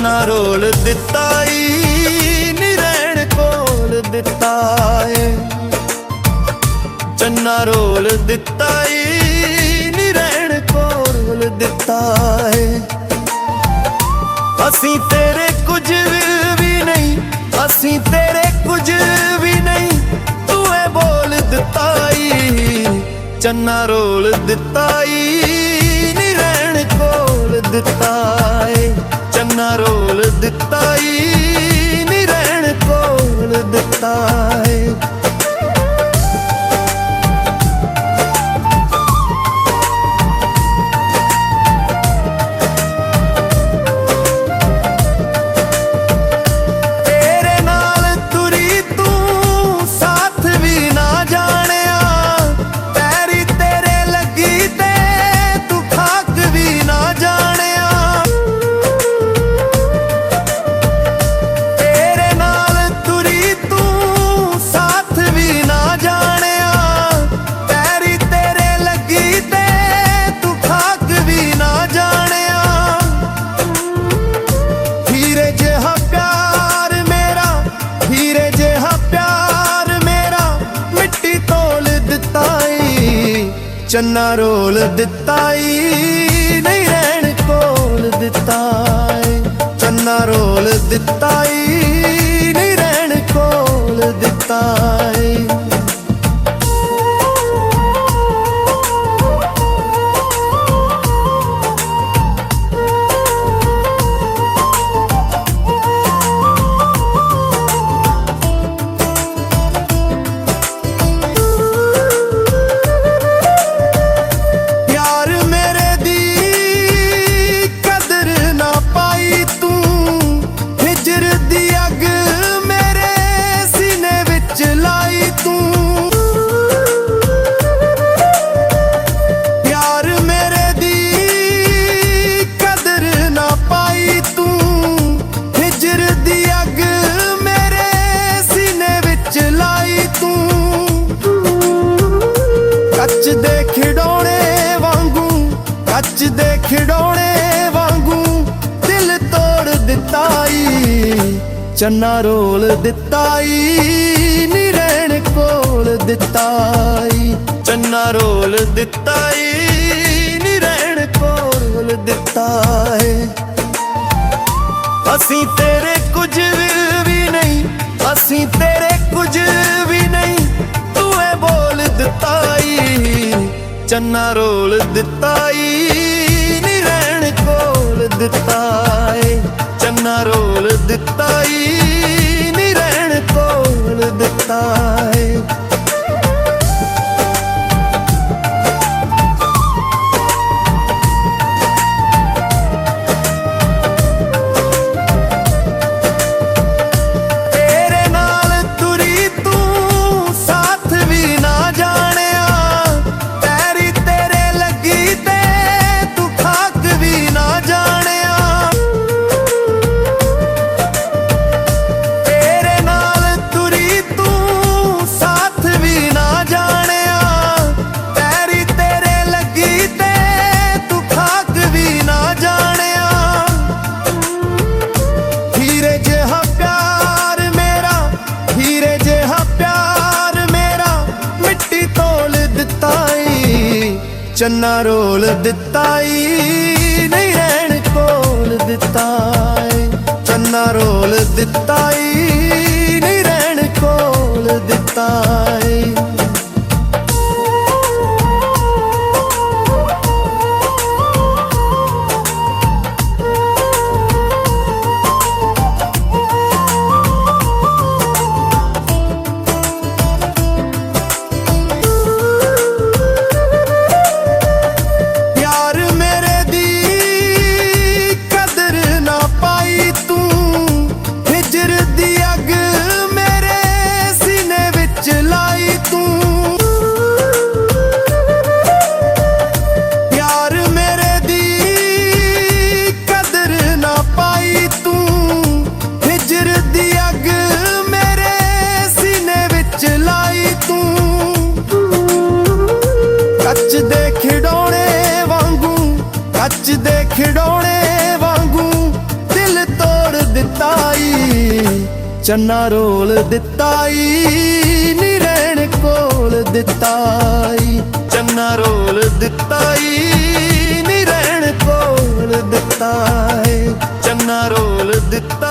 चन्ना रोल दिता नी रहन कोल दिता है। चन्ना रोल दिता नी रहन कोल दिता है। असी तेरे कुछ भी नहीं, असी तेरे कुछ भी नहीं, तू है बोल दिता चन्ना रोल दिता नी रहन कोल दिता है। चन्ना रोल दिता नी रहन कोल दिता है। चन्ना रोल दिता नहीं रहन कोल दिता है। चन्ना रोल दिता नहीं रहन कोल दिता है। कच दे खिडौने वांगू, कच दे खिडौने वांगू दिल तोड़ दिता चन्ना रोल दिता नी रहन कोल दिता। चन्ना रोल दिता नी रहन कोल दिता है। असी तेरे कुछ भी नहीं, असी तेरे कुछ भी नहीं, तू है बोल दिता चन्ना रोल दिता नी रहन कोल दिता है। चन्ना रोल दिता नी रहन कोल दिता है। चन्ना रोल दिता नहीं रहन कोल दिता है। चन्ना रोल दिता नहीं रहन कोल दिता है। ਚੰਨਾ ਰੋਲ ਦਿੱਤਾ ਈ ਨੀ ਰਹਿਣ ਕੋਲ ਦਿੱਤਾ ਈ ਚੰਨਾ ਰੋਲ ਦਿੱਤਾ ਈ ਨੀ ਰਹਿਣ ਕੋਲ ਦਿੱਤਾ ਈ ਚੰਨਾ ਰੋਲ ਦਿੱਤਾ